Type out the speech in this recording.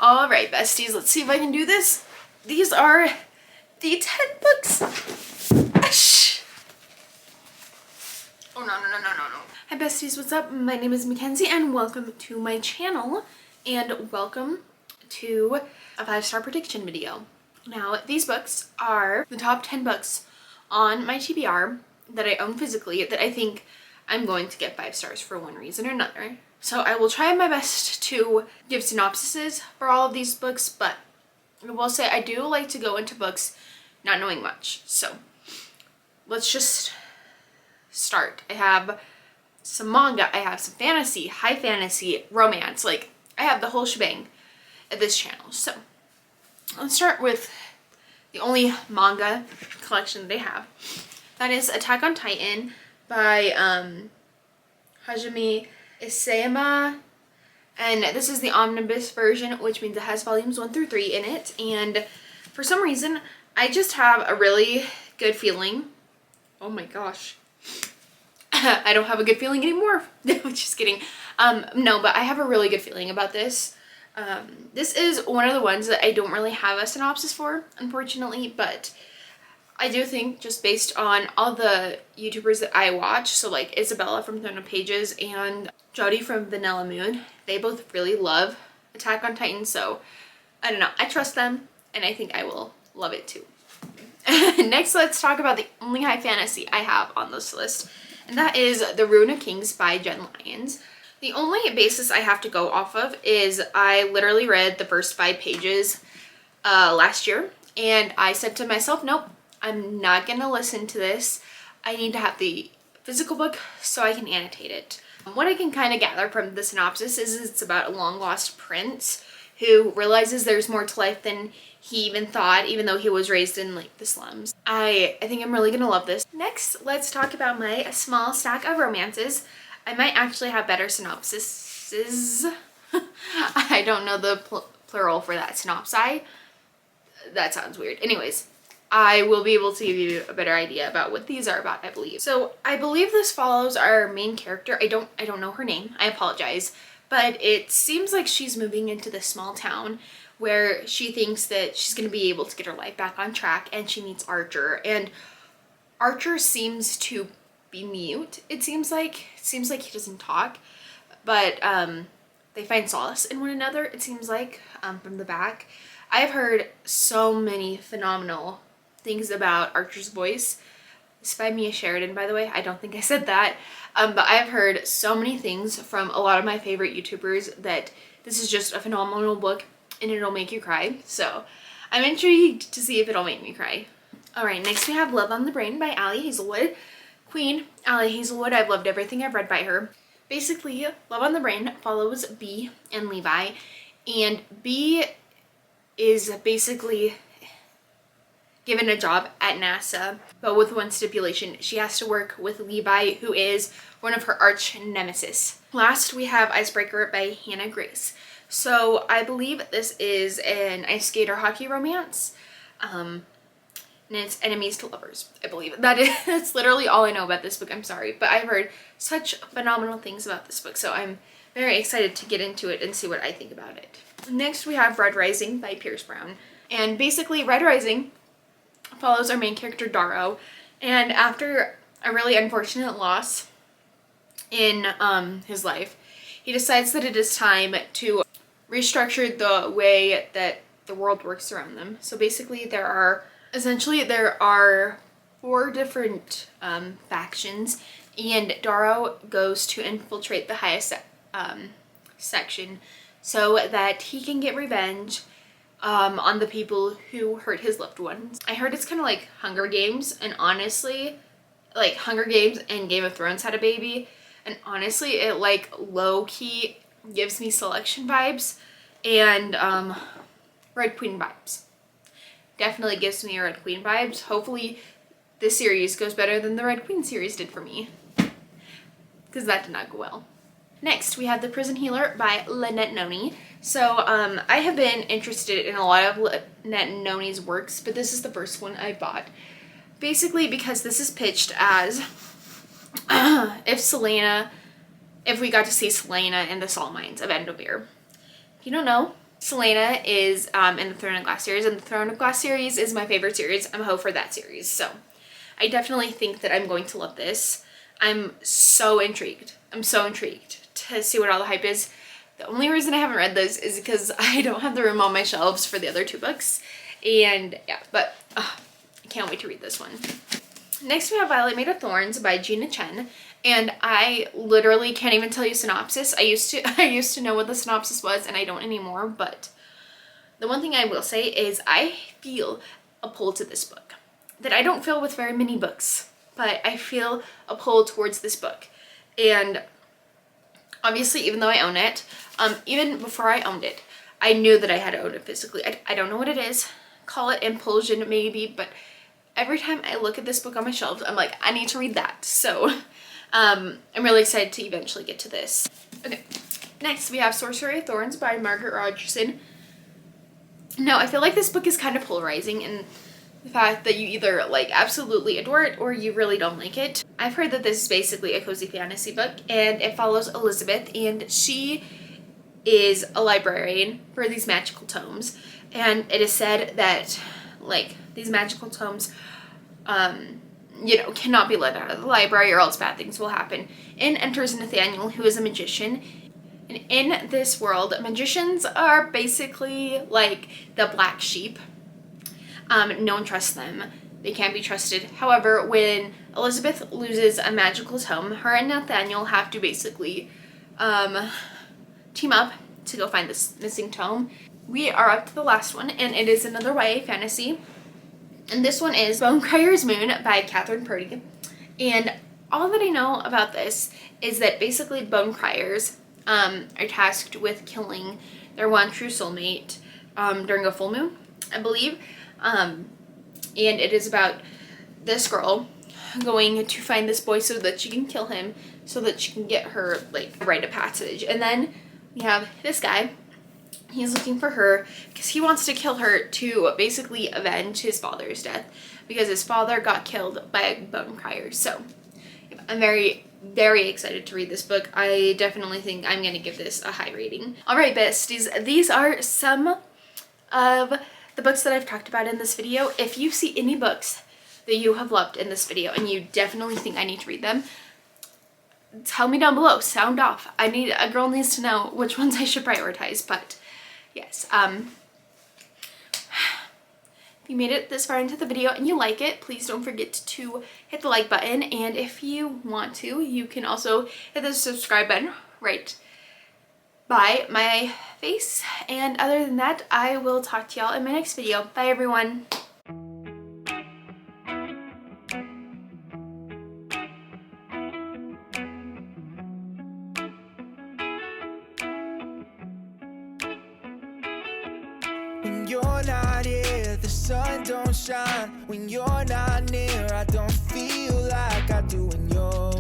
All right, besties, let's see if I can do this. These are the 10 books. Oh, no. Hi, besties, what's up? My name is Makenzie, and welcome to my channel, and welcome to a 5-star prediction video. Now, these books are the top 10 books on my TBR that I own physically that I think I'm going to get 5 stars for one reason or another. So I will try my best to give synopsises for all of these books, but I will say I do like to go into books not knowing much. So let's just start. I have some manga, I have some fantasy, high fantasy, romance, like I have the whole shebang at this channel. So let's start with the only manga collection they have. That is Attack on Titan by Hajime Isayama, and this is the omnibus version, which means it has volumes 1 through 3 in it. And for some reason I just have a really good feeling. Oh my gosh. I don't have a good feeling anymore. Just kidding. No, but I have a really good feeling about this. This is one of the ones that I don't really have a synopsis for, unfortunately, but I do think, just based on all the YouTubers that I watch, so like Isabella from Throne of Pages and Jodie from Vanilla Moon, they both really love Attack on Titan, so I don't know, I trust them and I think I will love it too. Next, let's talk about the only high fantasy I have on this list, and that is The Ruin of Kings by Jen Lyons. The only basis I have to go off of is I literally read the first 5 pages last year, and I said to myself, nope, I'm not gonna listen to this. I need to have the physical book so I can annotate it. What I can kind of gather from the synopsis is it's about a long-lost prince who realizes there's more to life than he even thought, even though he was raised in like the slums. I think I'm really gonna love this. Next, let's talk about my small stack of romances. I might actually have better synopsises. I don't know the plural for that, synopsi. That sounds weird. Anyways, I will be able to give you a better idea about what these are about, I believe. So I believe this follows our main character. I don't know her name. I apologize. But it seems like she's moving into this small town where she thinks that she's going to be able to get her life back on track, and she meets Archer. And Archer seems to be mute. It seems like he doesn't talk, but they find solace in one another, it seems like, from the back. I've heard so many phenomenal things about Archer's voice. It's by Mia Sheridan, by the way. I don't think I said that. But I've heard so many things from a lot of my favorite YouTubers that this is just a phenomenal book and it'll make you cry. So I'm intrigued to see if it'll make me cry. Alright, next we have Love on the Brain by Ali Hazelwood. Queen Ali Hazelwood, I've loved everything I've read by her. Basically, Love on the Brain follows Bee and Levi, and Bee is basically given a job at NASA, but with one stipulation: she has to work with Levi, who is one of her arch nemesis. Last, we have Icebreaker by Hannah Grace. So I believe this is an ice skater hockey romance, and it's enemies to lovers, I believe. That's literally all I know about this book. I'm sorry, but I've heard such phenomenal things about this book, so I'm very excited to get into it and see what I think about it. Next, we have Red Rising by Pierce Brown, and basically Red Rising follows our main character Darrow, and after a really unfortunate loss in his life, he decides that it is time to restructure the way that the world works around them. So basically there are 4 different factions, and Darrow goes to infiltrate the highest section so that he can get revenge on the people who hurt his loved ones. I heard it's kind of like Hunger Games, and honestly, like Hunger Games and Game of Thrones had a baby, and honestly it like low-key gives me Selection vibes and Red Queen vibes. Definitely gives me Red Queen vibes. Hopefully this series goes better than the Red Queen series did for me, because that did not go well. Next, we have The Prison Healer by Lynette Noni. So I have been interested in a lot of Lynette Noni's works, but this is the first one I bought. Basically because this is pitched as if we got to see Selena in the salt mines of Endover. If you don't know, Selena is in the Throne of Glass series, and the Throne of Glass series is my favorite series. I'm a hoe for that series, so I definitely think that I'm going to love this. I'm so intrigued. I'm so intrigued to see what all the hype is. The only reason I haven't read this is because I don't have the room on my shelves for the other 2 books. And yeah, but I can't wait to read this one. Next we have Violet Made of Thorns by Gina Chen. And I literally can't even tell you synopsis. I used to know what the synopsis was, and I don't anymore. But the one thing I will say is I feel a pull to this book that I don't feel with very many books. But I feel a pull towards this book. And obviously, even though I own it, even before I owned it, I knew that I had to own it physically. I don't know what it is. Call it impulsion maybe, but every time I look at this book on my shelves, I'm like, I need to read that. So I'm really excited to eventually get to this. Okay, next we have Sorcery of Thorns by Margaret Rogerson. Now, I feel like this book is kind of polarizing in the fact that you either like absolutely adore it or you really don't like it. I've heard that this is basically a cozy fantasy book, and it follows Elizabeth, and she is a librarian for these magical tomes, and it is said that like these magical tomes you know, cannot be let out of the library or else bad things will happen. In enters Nathaniel, who is a magician. And in this world, magicians are basically like the black sheep. No one trusts them. They can't be trusted. However, when Elizabeth loses a magical tome, her and Nathaniel have to basically team up to go find this missing tome. We are up to the last one, and it is another YA fantasy. And this one is Bonecryer's Moon by Catherine Purdy. And all that I know about this is that basically Bonecryers are tasked with killing their one true soulmate during a full moon, I believe. And it is about this girl going to find this boy so that she can kill him, so that she can get her like rite of passage. And then we have this guy. He's looking for her because he wants to kill her to basically avenge his father's death, because his father got killed by a bone crier. So I'm very, very excited to read this book. I definitely think I'm going to give this a high rating. Alright besties, these are some of the books that I've talked about in this video. If you see any books that you have loved in this video and you definitely think I need to read them, tell me down below. Sound off. A girl needs to know which ones I should prioritize. But yes, if you made it this far into the video and you like it, please don't forget to hit the like button. And if you want to, you can also hit the subscribe button right by my face. And other than that, I will talk to y'all in my next video. Bye everyone. When you're not here, the sun don't shine. When you're not near, I don't feel like I do when you're